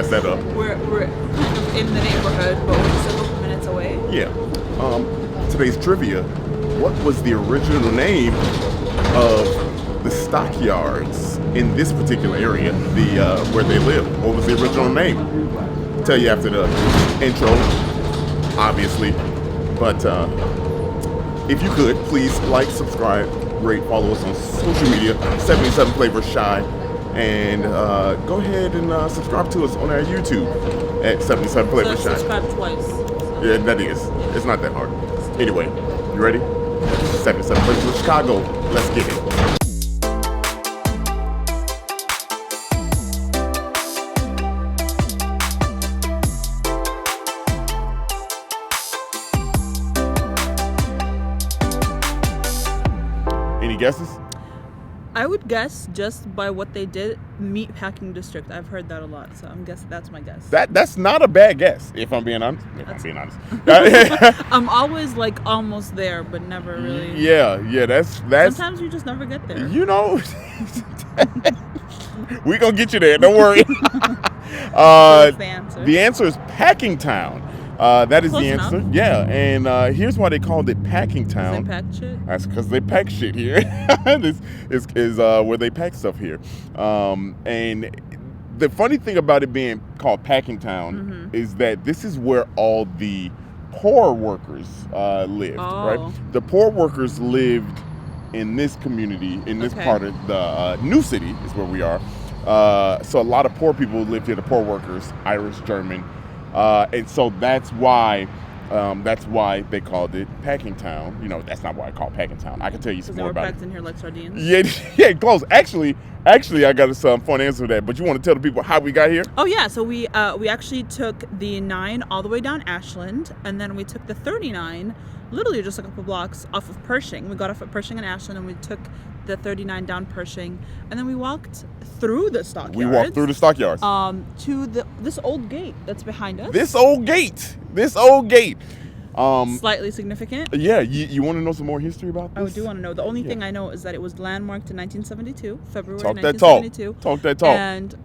mess that up. We're kind of in the neighborhood, but we're just a couple minutes away. Yeah. Today's trivia. What was the original name of the Stockyards in this particular area, where they live? What was the original name? Tell you after the intro, obviously. But if you could, please like, subscribe, rate, follow us on social media, 77 Flavor Shy, and go ahead and subscribe to us on our YouTube at 77 Flavor Shy. Subscribe twice. Yeah, that is. It's not that hard. Anyway, you ready? 77 Flavor Chicago. Let's get it. Any guesses? I would guess just by what they did, meat packing district. I've heard that a lot, so I'm guessing that's my guess. That's not a bad guess, if I'm being honest. I'm always like almost there, but never really. Yeah, that's. Sometimes you just never get there. You know, we gonna get you there. Don't worry. What's the answer? The answer is Packingtown. That is Close the answer. enough. Yeah, and here's why they called it Packingtown. They pack shit? That's because they pack shit here. This is where they pack stuff here. And the funny thing about it being called Packingtown is that this is where all the poor workers lived, right? The poor workers lived in this community, in this part of the new city is where we are. So a lot of poor people lived here, the poor workers, Irish, German. And so that's why they called it Packingtown. You know, that's not why I call it Packingtown. I can tell you some more about it. Packed in here like sardines? Yeah, close. Actually, I got some fun answer to that. But you want to tell the people how we got here? Oh yeah, so we actually took the 9 all the way down Ashland, and then we took the 39, literally just a couple blocks off of Pershing. We got off at Pershing and Ashland, and we took the 39 down Pershing, and then we walked through the Stockyards. We walked through the Stockyards. To this old gate that's behind us. This old gate. Slightly significant. Yeah, you want to know some more history about this? I do want to know. The only thing I know is that it was landmarked in 1972, February Talk 1972. Talk that talk. And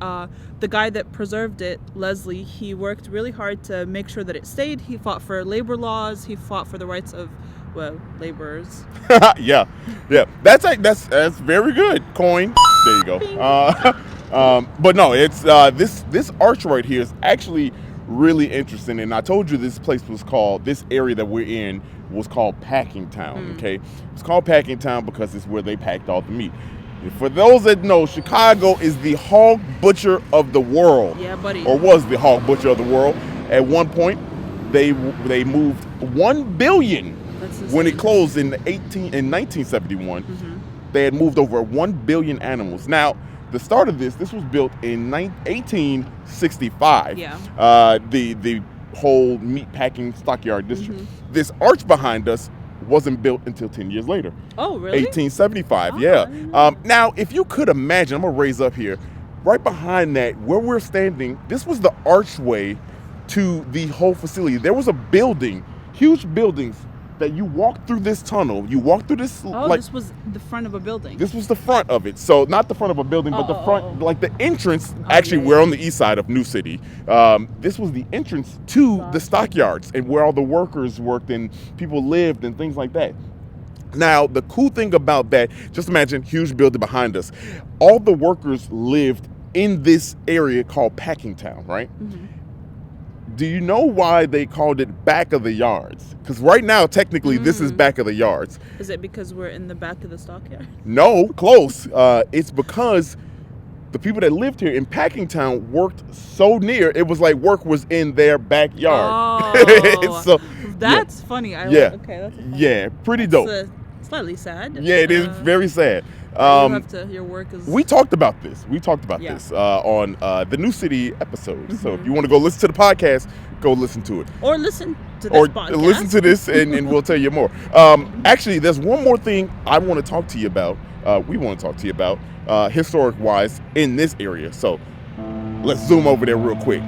the guy that preserved it, Leslie, he worked really hard to make sure that it stayed. He fought for labor laws. He fought for the rights of, laborers. yeah. That's very good. Coin. There you go. But no, it's this arch right here is actually really interesting, and I told you this area that we're in was called Packingtown. Okay, it's called Packingtown because it's where they packed all the meat. And for those that know, Chicago is the hog butcher of the world. Yeah, buddy. Or was the hog butcher of the world. At one point, they moved 1 billion when it closed in 1971. They had moved over 1 billion animals. Now, the start of this was built in 1865. Yeah. The whole meat packing stockyard district. This arch behind us wasn't built until 10 years later. Oh, really? 1875, yeah. Now, if you could imagine, I'm going to raise up here, right behind that, where we're standing, this was the archway to the whole facility. There was a building, huge buildings, that you walk through this tunnel, you walk through this. This was the front of a building. This was the front of it. So not the front of a building, but the front, like the entrance. We're on the east side of New City. This was the entrance to the stockyards and where all the workers worked and people lived and things like that. Now, the cool thing about that, just imagine, huge building behind us. All the workers lived in this area called Packingtown, right? Do you know why they called it back of the yards? Because right now, technically, this is back of the yards. Is it because we're in the back of the stockyard? No, close. It's because the people that lived here in Packingtown worked so near, it was like work was in their backyard. So that's funny. That's funny. Pretty dope. Slightly sad. Yeah, it is very sad. Your work is. We talked about this. This on the New City episode. So if you want to go listen to the podcast, go listen to it. Or listen to this podcast. Or listen to this and we'll tell you more. Actually, there's one more thing I want to talk to you about. We want to talk to you about historic-wise in this area. So let's zoom over there real quick.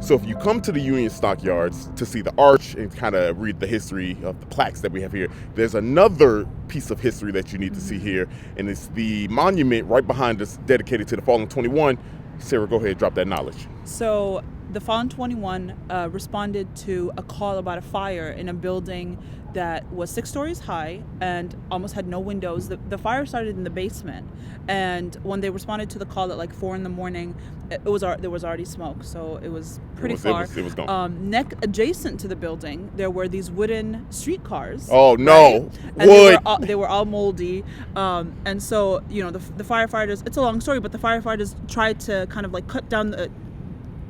So if you come to the Union Stockyards to see the arch and kind of read the history of the plaques that we have here, there's another piece of history that you need to see here, and it's the monument right behind us dedicated to the Fallen 21. Sarah, go ahead, drop that knowledge. So the Fallen 21 responded to a call about a fire in a building that was 6 stories high and almost had no windows. The fire started in the basement, and when they responded to the call at like 4 in the morning, there was already smoke, so it was pretty far. It was gone. Adjacent to the building, there were these wooden streetcars. Oh no, right? wood! And they were all moldy, and so the firefighters. It's a long story, but the firefighters tried to kind of like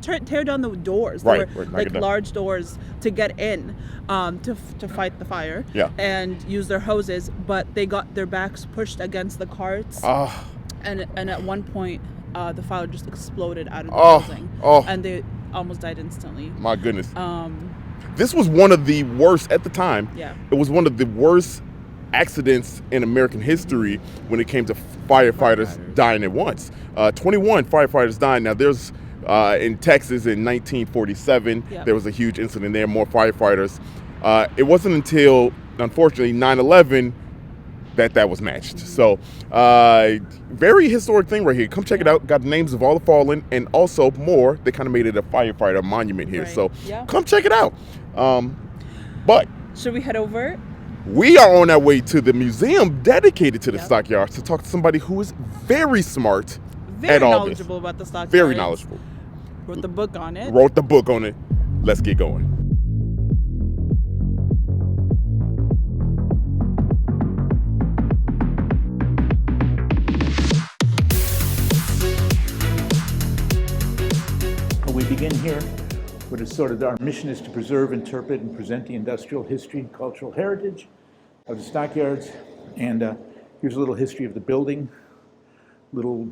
tear down the doors. Right, there were like large doors to get in to fight the fire, and use their hoses, but they got their backs pushed against the carts, and at one point the fire just exploded out of the building, and they almost died instantly. My goodness. This was one of the worst at the time. Yeah. It was one of the worst accidents in American history when it came to firefighters dying at once. 21 firefighters died. Now there's in Texas in 1947, there was a huge incident there, more firefighters. It wasn't until, unfortunately, 9/11 that was matched. So, very historic thing right here. Come check it out. Got the names of all the fallen, and also more. They kind of made it a firefighter monument here. Right. So, come check it out. But should we head over? We are on our way to the museum dedicated to the Stockyards to talk to somebody who is very smart. Very knowledgeable about the Stockyards. Very knowledgeable. Wrote the book on it. Let's get going. We begin here with our mission is to preserve, interpret, and present the industrial history and cultural heritage of the Stockyards. And here's a little history of the building, little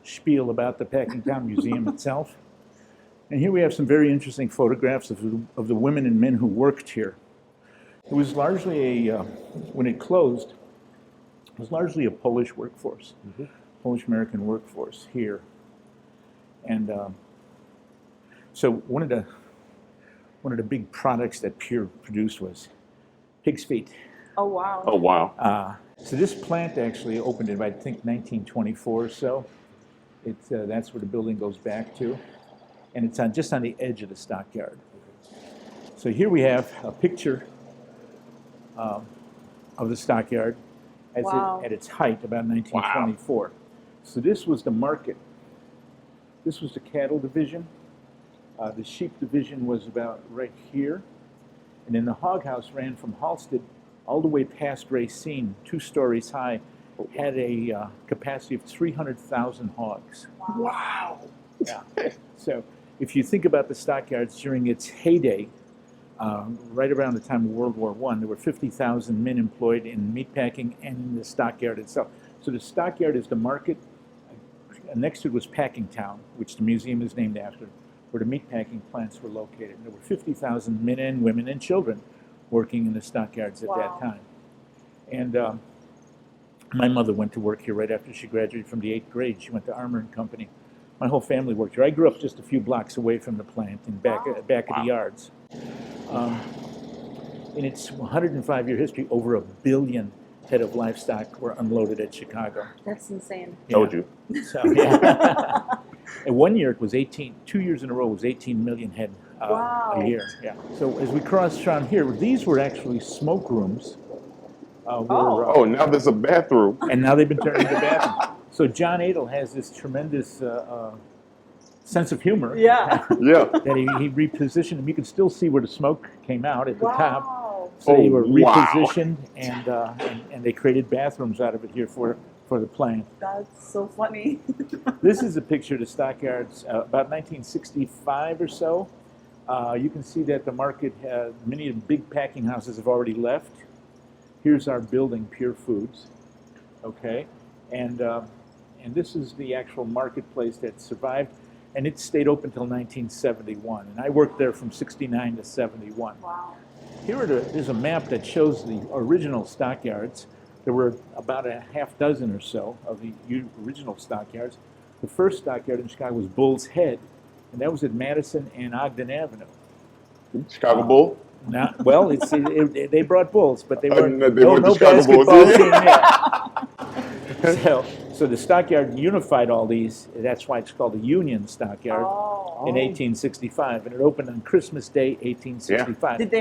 spiel about the Packingtown Museum itself. And here we have some very interesting photographs of the women and men who worked here. It was largely when it closed, it was largely a Polish workforce, Polish-American workforce here. And so one of the big products that Pierre produced was pig's feet. Oh wow! Oh wow! So this plant actually opened in, I think, 1924 or so. That's where the building goes back to, and it's just on the edge of the stockyard. So here we have a picture of the stockyard at its height, about 1924. Wow. So this was the market. This was the cattle division. The sheep division was about right here. And then the hog house ran from Halstead all the way past Racine, 2 stories high, had a capacity of 300,000 hogs. Wow. Yeah. So if you think about the stockyards during its heyday, right around the time of World War I, there were 50,000 men employed in meatpacking and in the stockyard itself. So the stockyard is the market. Next to it was Packingtown, which the museum is named after, where the meatpacking plants were located. And there were 50,000 men and women and children working in the stockyards at that time. And my mother went to work here right after she graduated from the 8th grade. She went to Armour and Company. My whole family worked here. I grew up just a few blocks away from the plant in back of the yards. In its 105-year history, over 1 billion head of livestock were unloaded at Chicago. That's insane. Yeah. Told you. So, yeah. And 1 year it was 2 years in a row, it was 18 million head a year. Yeah. So as we cross around here, these were actually smoke rooms. Now there's a bathroom. And now they've been turned into bathrooms. So John Adel has this tremendous sense of humor. Yeah. That he repositioned them. You can still see where the smoke came out at the top. So they were repositioned and they created bathrooms out of it here for the plant. That's so funny. This is a picture of the stockyards about 1965 or so. You can see that the market, many of the big packing houses have already left. Here's our building, Pure Foods. Okay, and this is the actual marketplace that survived, and it stayed open until 1971. And I worked there from 69 to 71. Wow. There's a map that shows the original stockyards. There were about a half dozen or so of the original stockyards. The first stockyard in Chicago was Bull's Head, and that was at Madison and Ogden Avenue. Chicago Bull. Not well. They brought bulls, but they weren't. No, they weren't the no Chicago Bulls, basketball yeah. team. Yeah. So the stockyard unified all these. That's why it's called the Union Stockyard in 1865, and it opened on Christmas Day, 1865. Did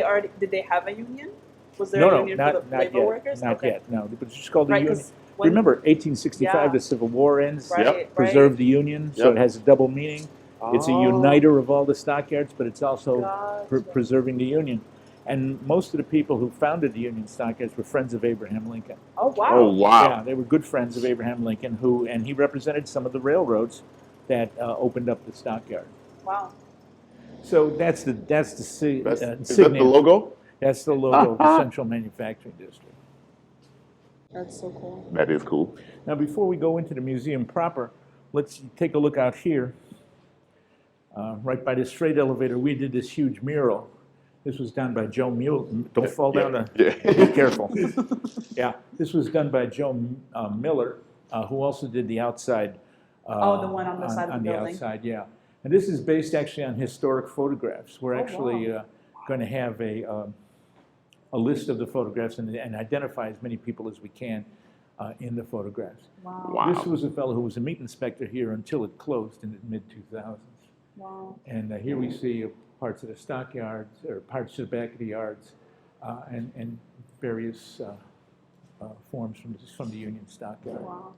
they have a union? Was there No, a union for the labor yet. workers? Not yet. No, but it's just called the Right, Union. 'cause when- Remember, 1865, Yeah. the Civil War ends. Right, Preserved the Union, so Yep. it has a double meaning. It's a uniter of all the stockyards, but it's also Gotcha. preserving the Union. And most of the people who founded the Union Stockyards were friends of Abraham Lincoln. Oh wow. Oh wow. Yeah, they were good friends of Abraham Lincoln, and he represented some of the railroads that opened up the stockyard. Wow. So that's the Is that the signature. logo? That's the logo of the Central Manufacturing District. That's so cool. That is cool. Now, before we go into the museum proper, let's take a look out here. Right by this freight elevator, we did this huge mural. This was done by Joe Mule. Don't fall down the. Yeah. Be careful. Yeah, this was done by Joe Miller, who also did the outside. The one on the side of the building. outside, yeah. And this is based actually on historic photographs. We're actually going to have a list of the photographs and identify as many people as we can in the photographs. Wow. Wow. This was a fellow who was a meat inspector here until it closed in the mid-2000s. Wow. And here we see parts of the stockyards, or parts of the back of the yards, and various forms from the Union Stockyard. Wow.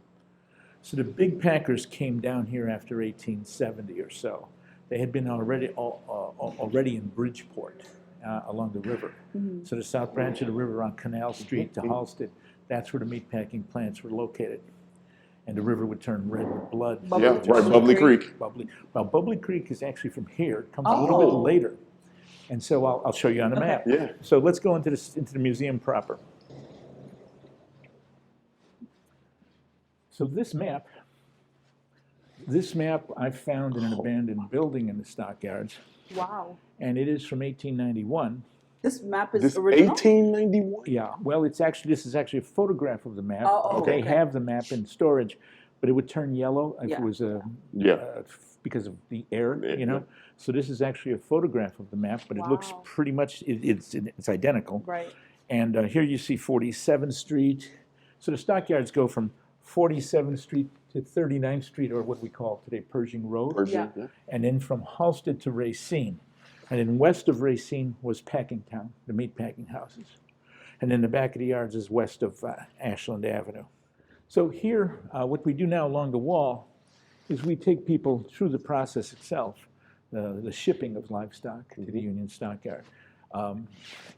So the big packers came down here after 1870 or so. They had been already in Bridgeport along the river. Mm-hmm. So the south branch of the river on Canal Street to Halsted, that's where the meatpacking plants were located. And the river would turn red with blood. Yeah, right, Bubbly Creek. Bubbly Creek is actually from here. It comes a little bit later. And so I'll show you on the map. Yeah. So let's go into the museum proper. So this map I found in an abandoned building in the stockyards, Wow. and it is from 1891. This map is This original. 1891. Yeah, well, this is actually a photograph of the map. Oh, They okay. have the map in storage, but it would turn yellow if Yeah. it was Yeah. because of the air, Yeah, you know. So this is actually a photograph of the map, but it looks Wow. pretty much it's identical. Right. And here you see 47th Street. So the stockyards go from 47th Street to 39th Street, or what we call today Pershing Road, Pershing, Yeah. yeah. and then from Halsted to Racine. And then west of Racine was Packingtown, the meat packing houses. And then the back of the yards is west of Ashland Avenue. So here, what we do now along the wall is we take people through the process itself, the shipping of livestock to the Union Stockyard.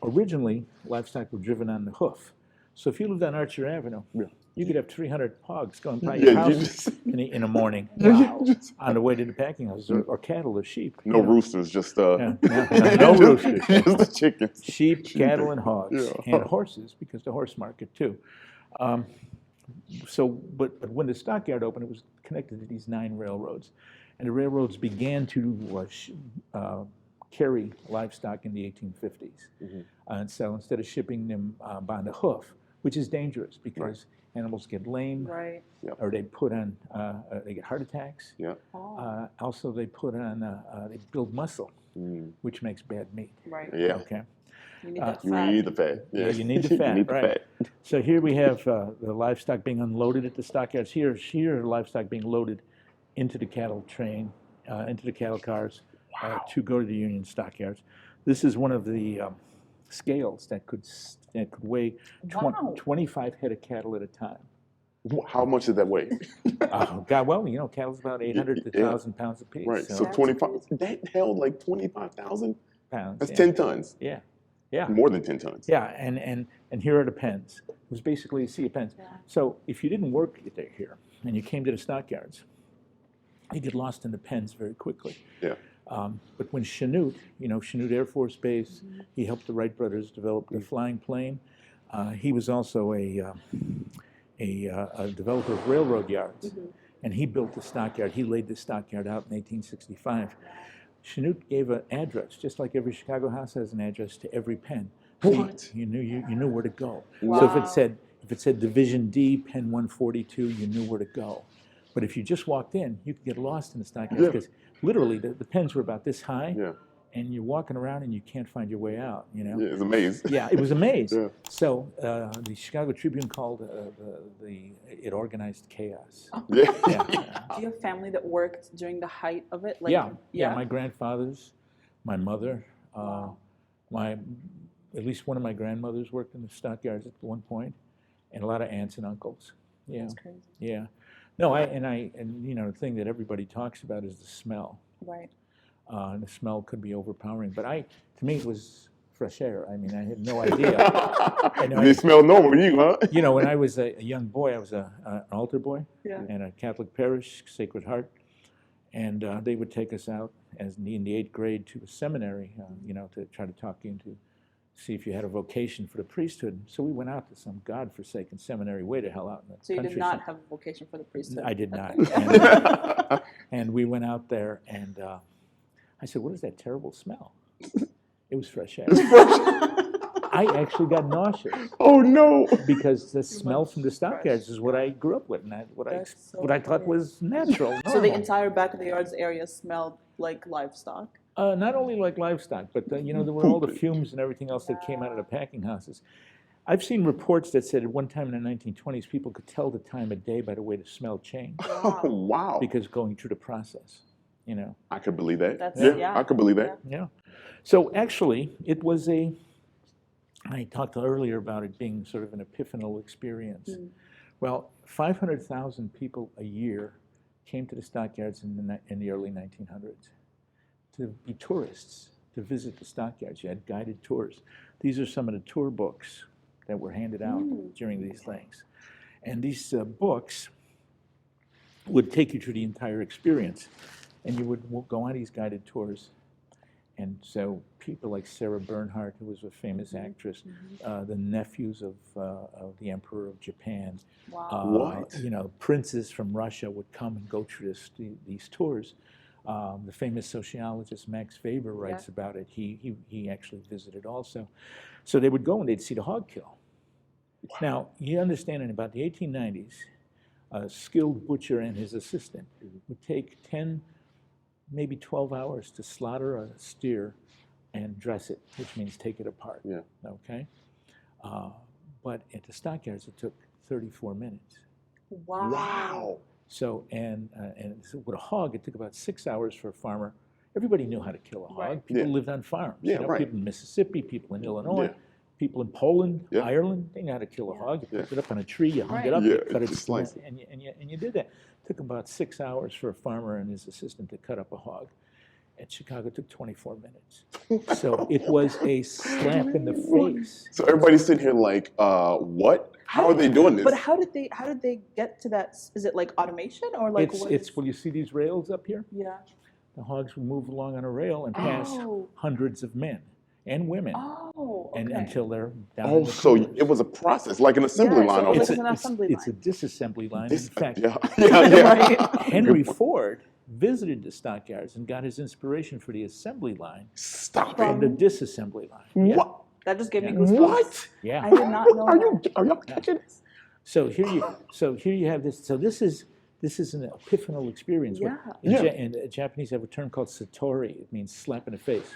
Originally, livestock were driven on the hoof. So if you lived on Archer Avenue, you could have 300 hogs going by your Yeah, you house just- in a morning on the way to the packing houses, or cattle or sheep. No roosters, just Yeah, no roosters. just the chickens. Sheep, cattle, and hogs, Yeah. and horses, because the horse market too. But when the stockyard opened, it was connected to these 9 railroads, and the railroads began to carry livestock in the 1850s. And so instead of shipping them by the hoof, which is dangerous because animals get lame, Right. or they put on, they get heart attacks. Yeah. Oh. Also, they put on, they build muscle, which makes bad meat. Right. Yeah. Okay. You need that You fat. need the fat. Yeah, you need the fat, you need the right. fat. So here we have the livestock being unloaded at the stockyards. Here the livestock being loaded into the cattle train, into the cattle cars to go to the Union Stockyards. This is one of the scales that could weigh Wow. 25 head of cattle at a time. How much does that weigh? Oh, God, well, cattle's about 800 to 1,000 pounds apiece. Right. So That's 25. crazy. That held like 25,000. pounds. That's yeah. 10 tons. Yeah, yeah. More than 10 tons. Yeah, and here are the pens. It was basically a sea of pens. Yeah. So if you didn't work here and you came to the stockyards, you get lost in the pens very quickly. Yeah. But when Chanute, Chanute Air Force Base, he helped the Wright brothers develop the flying plane. He was also a developer of railroad yards, and he built the stockyard. He laid the stockyard out in 1865. Chanute gave an address, just like every Chicago house has an address, to every pen. So What? you knew where to go. Wow. So if it said Division D, Pen 142, you knew where to go. But if you just walked in, you could get lost in the stockyards because literally the pens were about this high. Yeah. And you're walking around and you can't find your way out, you know? Yeah, it's a maze. Yeah, it was a maze. Yeah. So the Chicago Tribune called it organized chaos. Oh. Yeah. Yeah. Do you have family that worked during the height of it? Like, Yeah, my grandfathers, my mother, at least one of my grandmothers worked in the stockyards at one point, and a lot of aunts and uncles. Yeah. That's crazy. Yeah. No, and you know, the thing that everybody talks about is the smell. Right. And the smell could be overpowering, but to me, it was fresh air. I mean, I had no idea. They smell normal to you, huh? You know, when I was a young boy, I was an altar boy in a Catholic parish, Sacred Heart, and they would take us out in the 8th grade to a seminary, you know, to try to talk you into, see if you had a vocation for the priesthood. So we went out to some godforsaken seminary way to hell out in the So you country. did not have a vocation for the priesthood? I did not. Okay. And we went out there, and I said, "What is that terrible smell?" It was fresh air. I actually got nauseous. Oh no! Because the smell from the stockyards is what I grew up with, and what I thought was natural. So the normal. entire back of the yards area smelled like livestock? Not only like livestock, but you know, there were all the fumes and everything else that came out of the packing houses. I've seen reports that said at one time in the 1920s, people could tell the time of day by the way the smell changed. Oh wow! Because going through the process, you know. I could believe that. Yeah. I could believe that. Yeah. So actually, it was I talked earlier about it being sort of an epiphanal experience. Well, 500,000 people a year came to the stockyards in the early 1900s to be tourists, to visit the stockyards. You had guided tours. These are some of the tour books that were handed out during these things. And these books would take you through the entire experience. And you would go on these guided tours. And so people like Sarah Bernhardt, who was a famous actress, the nephews of the Emperor of Japan, What? you know, princes from Russia would come and go through these tours. The famous sociologist Max Weber writes about it. He actually visited also. So they would go and they'd see the hog kill. Now, you understand in about the 1890s, a skilled butcher and his assistant would take 10, maybe 12 hours to slaughter a steer and dress it, which means take it apart. Yeah. Okay? But at the stockyards, it took 34 minutes. Wow. So, and so with a hog, it took about 6 hours for a farmer. Everybody knew how to kill a hog. Right. People lived on farms. Yeah, you know, right. People in Mississippi, people in Illinois, people in Poland, Ireland, they knew how to kill a hog. You picked it up on a tree, you hung it up, you cut it, slice it. and you did that. It took about 6 hours for a farmer and his assistant to cut up a hog. At Chicago, it took 24 minutes. So it was a slap in the face. So everybody's sitting here like, what? How are they doing this? But how did they get to that? Is it like automation or like Well, you see these rails up here? Yeah. The hogs would move along on a rail and pass hundreds of men and women, and until they're down. Oh, so it was a process, like an assembly line. So It's an assembly a disassembly line. In fact, Henry Ford visited the stockyards and got his inspiration for the assembly line from the disassembly line. What? That just gave me goosebumps. What? Yeah. I did not know that. Are y'all catching this? So here you have this. So this is an epiphanal experience. In Japanese, have a term called satori. It means slap in the face.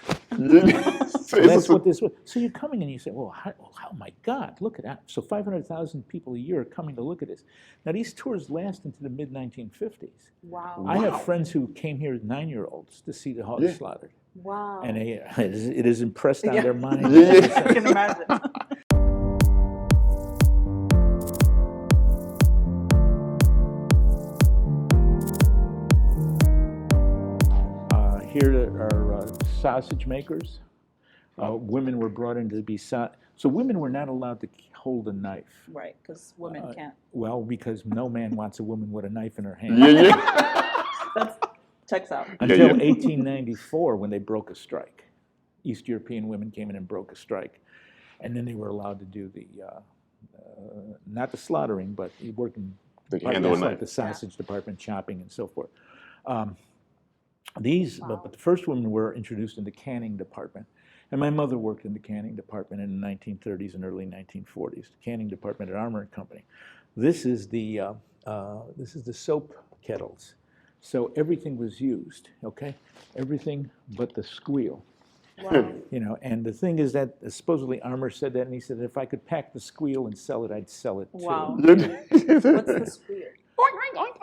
So That's what this was. So you're coming and you say, "Well, oh my God, look at that!" So 500,000 people a year are coming to look at this. Now these tours last into the mid 1950s. Wow. I have friends who came here as 9-year-olds to see the hogs slaughtered, Wow. and it is impressed on their mind. I can imagine. Here are sausage makers. Women were brought in to be so women were not allowed to hold a knife. Right, because women can't. Well, because no man wants a woman with a knife in her hand. That checks out. Until 1894, when they broke a strike. East European women came in and broke a strike. And then they were allowed to do the, not the slaughtering, but working like the sausage department, chopping and so forth. But the first women were introduced in the canning department. And my mother worked in the canning department in the 1930s and early 1940s, the canning department at Armour and Company. This is the this is the soap kettles. So everything was used, okay? Everything but the squeal. Wow. You know, and the thing is that supposedly Armour said that, and he said if I could pack the squeal and sell it, I'd sell it too. Wow. What's the squeal?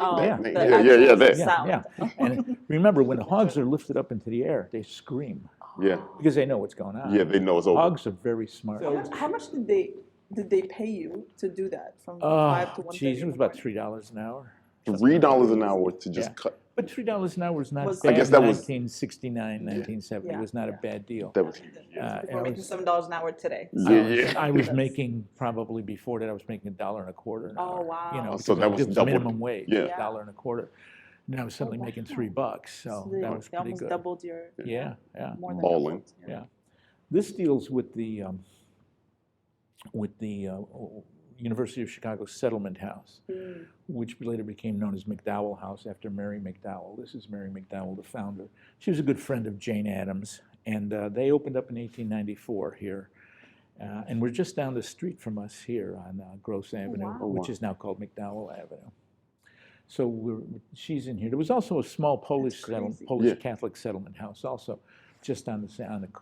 Oh, Yeah. the Yeah, actual that. sound. Yeah. And remember, when the hogs are lifted up into the air, they scream Yeah. because they know what's going on. Yeah, they know it's over. Hogs are very smart. How much did they pay you to do that from 5 to 1:30? Geez, it was about $3 an hour. $3 an hour to just Yeah. cut. But $3 an hour is not Was- bad. I guess that was- 1969, 1970 Yeah. was not a bad deal. That was We're making $7 an hour today. I was making probably before that I was making $1.25 an hour. Oh, wow. You know, So that because was it double. minimum wage. Yeah. $1.25. Now I was suddenly making $3, so So that was they pretty almost good. doubled your Yeah, yeah. more than All in. doubled. Yeah. This deals with the University of Chicago Settlement House, which later became known as McDowell House after Mary McDowell. This is Mary McDowell, the founder. She was a good friend of Jane Addams, and they opened up in 1894 here. And we're just down the street from us here on Gross Avenue, wow. which is now called McDowell Avenue. So she's in here. There was also a small Polish crazy. Yeah. Catholic settlement house, also just on the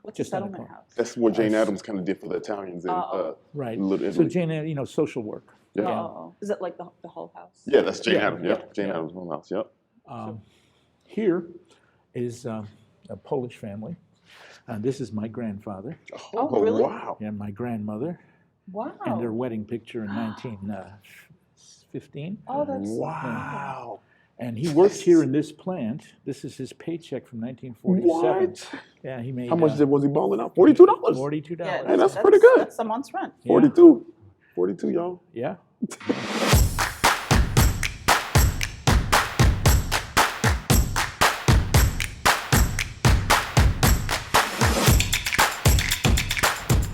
What's just a on the settlement corner. house? That's what Jane Addams kind of did for the Italians in Right. Little So Italy. Jane, social work. Yeah. Oh, is it like the whole house? Yeah, that's Jane Yeah, Addams. yeah, Yep, Jane yeah. Addams' home house. Yep. Here is a Polish family. This is my grandfather Oh, really? Wow. and my grandmother, Wow. and their wedding picture in 1915. Oh, that's Wow. And he worked here in this plant. This is his paycheck from 1947. What? Yeah, he made How much was he balling out? $42. $42. Yeah, Hey, that's pretty good. That's a month's rent. Yeah. 42. 42, y'all. Yeah.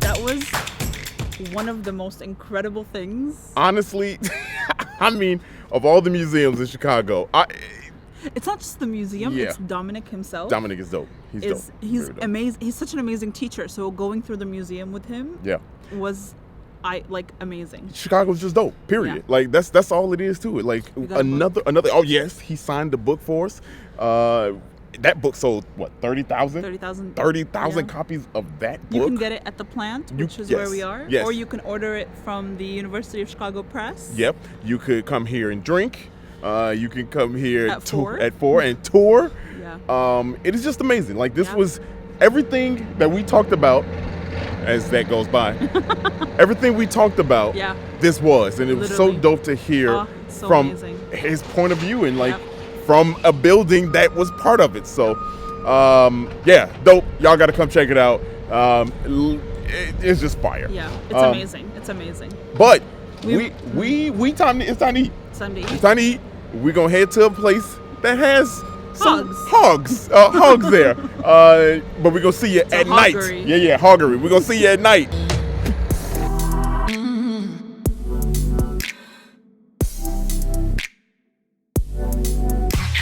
That was one of the most incredible things. Honestly, I mean, of all the museums in Chicago, It's not just the museum, Yeah. it's Dominic himself. Dominic is dope. He's dope. He's Very dope. amazing. He's such an amazing teacher. So going through the museum with him Yeah. was amazing. Chicago's just dope. Period. Yeah. Like that's all it is to it. Like got a another. Oh yes, he signed the book for us. That book sold what 30,000? 30,000. 30,000 Yeah. copies of that book. You can get it at the plant, which is where we are. yes. Or you can order it from the University of Chicago Press. Yep. You could come here and drink. You can come here At 4. at 4 and tour. Yeah. It is just amazing. Like this Yeah. was everything that we talked about as that goes by. Everything we talked about. Yeah. This was, and it was so Literally. dope to hear Oh, so from amazing. his point of view and like Yep. from a building that was part of it. So, yeah, dope. Y'all got to come check it out. It's just fire. Yeah. It's Um, amazing. It's amazing. But We- it's time to eat. Sunday. It's time to eat. We're gonna head to a place that has some Hogs. hogs there. But we're gonna see you at night. hoggery. Yeah, hoggery. We're gonna see you at night.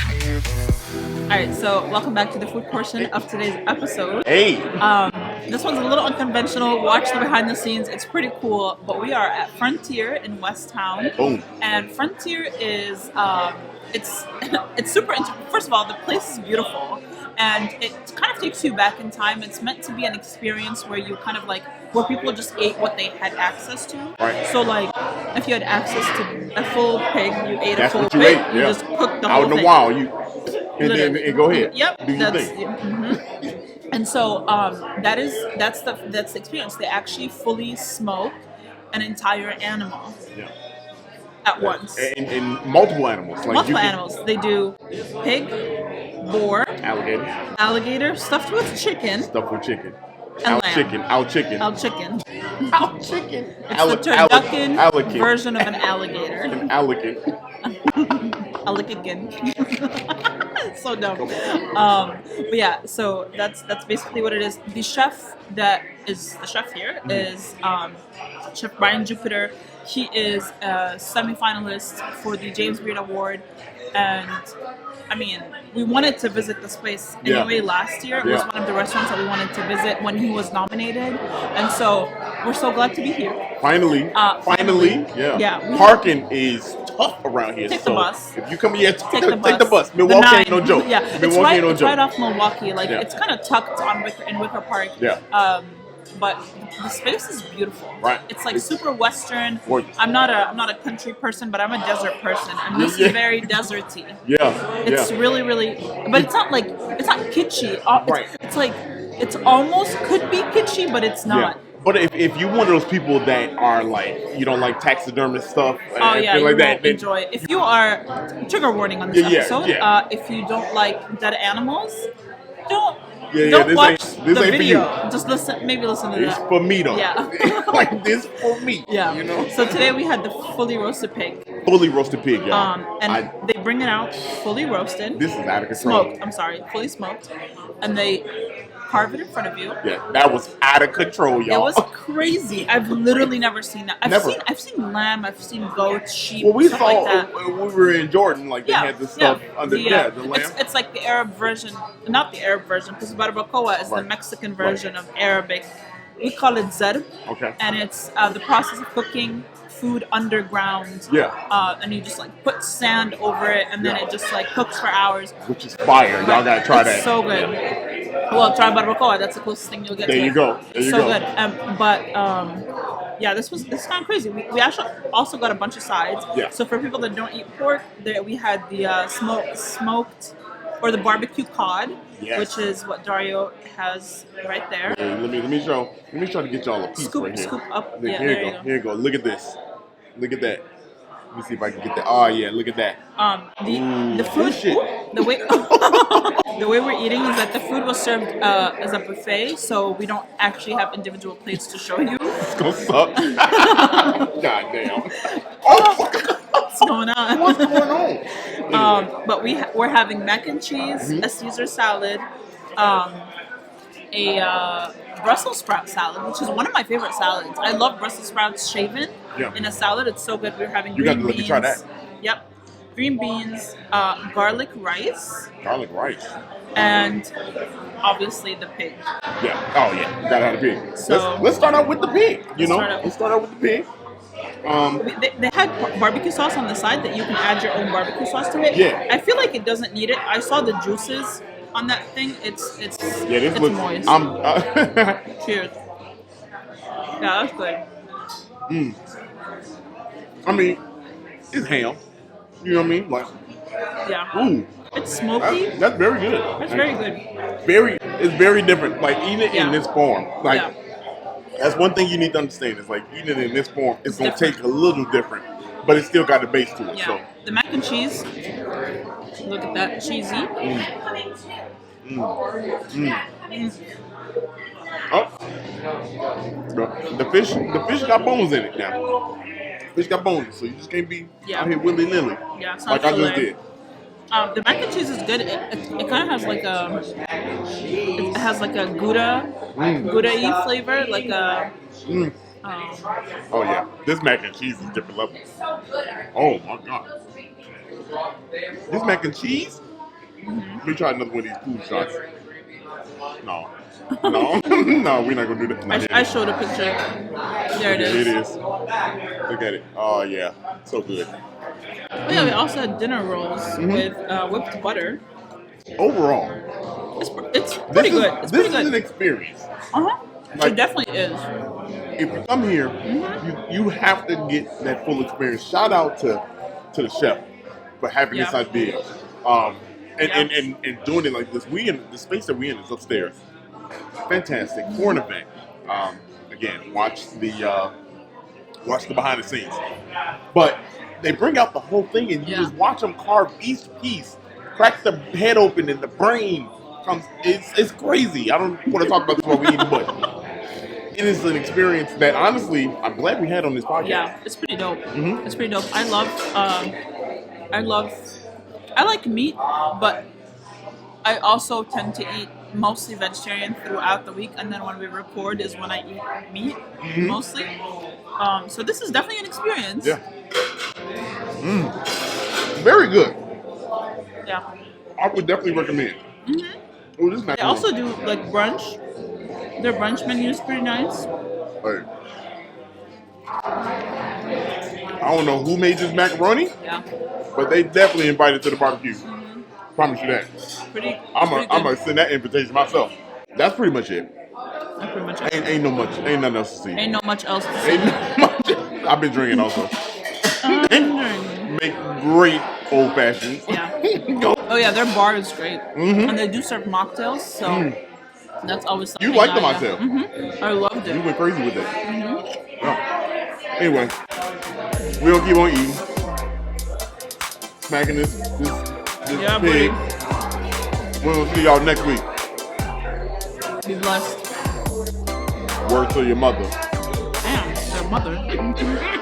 All right. So welcome back to the food portion of today's episode. Hey. This one's a little unconventional. Watch the behind the scenes. It's pretty cool. But we are at Frontier in West Town. Boom. And Frontier is it's super. First of all, the place is beautiful, and it kind of takes you back in time. It's meant to be an experience where you kind of like where people just ate what they had access to. Right. So like, if you had access to a full pig, you ate That's a full what you pig. ate. You Yeah. just cooked the Out whole in the thing. wild, Literally. and go ahead. Yep. Do your That's thing. and so that's the experience. They actually fully smoke an entire animal Yeah. at once. And multiple animals. Like Multiple you can- animals. They do pig, boar, Alligator. alligator stuffed with chicken, Stuff with chicken. And Out lamb. chicken. Out chicken. al chicken. Out chicken. It's the turducken Alligator. version of an alligator. Alligator. Alligator. It's so dumb. But yeah, so that's basically what it is. The chef that is the chef here is Chef Brian Jupiter. He is a semi-finalist for the James Beard Award, and I mean, we wanted to visit this place anyway last year. It was Yeah. one of the restaurants that we wanted to visit when he was nominated, and so we're so glad to be here. Finally. Finally. Yeah. Yeah, we- Parking is tough. tough around here. Take so the bus. if you come here, Take the take the bus. The Milwaukee 9. ain't no joke. Yeah, Milwaukee ain't no it's joke. right off Milwaukee. Like Yeah. it's kind of tucked on in Wicker Park. Yeah. But the space is beautiful. Right. It's like super western. Gorgeous. I'm not a country person, but I'm a desert person, and this is very deserty. Yeah. It's really, really, but it's not kitschy. Right. It's like it's almost could be kitschy, but it's not. Yeah. But if you're one of those people that are like, you don't like taxidermist stuff, Oh yeah, you like that, won't enjoy it. If you are, trigger warning on this episode. Yeah. If you don't like dead animals, don't this watch ain't- this the ain't for video. you. Just listen to It's that. for me though. Yeah. Like this for me. Yeah. You know. So today we had the fully roasted pig. Fully roasted pig, y'all. And they bring it out fully roasted. This is out of control. Smoked. I'm sorry, fully smoked, and they carve it in front of you. Yeah, that was out of control, y'all. It was crazy. I've literally never seen that. Never. I've seen lamb. I've seen goats, sheep, Well, we stuff saw like that. when we were in Jordan, like they had this stuff under the lamb. It's like the Arab version, not the Arab version, because barbacoa is the Right. Mexican version of Arabic. We call it zerb, Okay. and it's the process of cooking food underground. Yeah. And you just like put sand over it, and then Yeah. it just like cooks for hours. Which is fire. Y'all gotta try It's that. so good. Well, try barbacoa. That's the closest thing you'll get There to you it. go. There It's you so go. good. Yeah, this is kind of crazy. We actually also got a bunch of sides. Yeah. So for people that don't eat pork, we had the smoked or the barbecue cod, Yes. which is what Dario has right there. Hey, let me try to get y'all a piece right here. Scoop up. Look, Yeah, here there you you go. go. Here you go. Look at this. Look at that. Let me see if I can get that. Oh yeah, look at that. The food, shit. the way the way we're eating is that the food was served as a buffet, so we don't actually have individual plates to show you. It's gonna suck. God damn. Oh, What's going on? what's going on? But we're having mac and cheese, a Caesar salad, a Brussels sprout salad, which is one of my favorite salads. I love Brussels sprouts shaven in a salad. It's so good. We're having You green got to let me beans. try that. Yep. Green beans, garlic rice, Garlic rice. and obviously the pig. Yeah. Oh yeah. Gotta have the pig. So- let's start out with the pig. Let's Let's start out with the pig. They had barbecue sauce on the side that you can add your own barbecue sauce to it. Yeah. I feel like it doesn't need it. I saw the juices on that thing. It's This it's looks. moist. Cheers. Yeah, that's good. I mean, it's ham. You know what I mean? Like, Yeah. ooh, It's smoky. that's very good. That's very good. It's very different. Like eating it Yeah. in this form. Like Yeah. that's one thing you need to understand. Is like eating it in this form. It's gonna different. take a little different, but it's still got the base to it. Yeah. So The mac and cheese. Look at that, cheesy. oh, the fish got bones in it now. Fish got bones, so you just can't be Yeah. out here willy nilly. Yeah, it's not Like I just filet. did. The mac and cheese is good. It kind of has like it has like a Gouda-y flavor, like a. Oh yeah, this mac and cheese is different level. Oh my god, this mac and cheese. Let me try another one of these food shots. No, no, we're not gonna do that. Not I yet. showed a picture. There it It is. is. Look at it. Oh yeah, so good. Oh yeah, we also had dinner rolls with whipped butter. Overall, It's pretty good. It's this pretty is an good. experience. It definitely is. If you come here, you have to get that full experience. Shout out to the chef for having this Yeah. idea. And doing it like this. The space that we in is upstairs. Fantastic for an event. Again, watch the behind the scenes. But they bring out the whole thing, and you just watch them carve each piece, crack the head open, and the brain comes. It's crazy. I don't want to talk about this while we eat, but it is an experience that honestly I'm glad we had on this podcast. Yeah, it's pretty dope. It's pretty dope. I like meat, but I also tend to eat mostly vegetarian throughout the week, and then when we record is when I eat meat mostly. So this is definitely an experience. Yeah. Very good. Yeah. I would definitely recommend. Oh, this is not They also do like brunch. Their brunch menu is pretty nice. Hey. I don't know who made this macaroni, Yeah. but they definitely invited to the barbecue. Promise you that. Pretty. I'm pretty gonna good. send that invitation myself. That's pretty much it. That's pretty much it. Ain't nothing else to see. Ain't no much else to see. Ain't no much. I've been drinking also. Make great old fashions. Yeah. Go. Oh yeah, their bar is great, and they do serve mocktails, so that's always something. You like the I, mocktail? I loved You it. went crazy with that. Yeah. Anyway, we'll keep on eating, smacking this Yeah, pig. We'll see y'all next week. Be blessed. Word to your mother. Damn, their mother.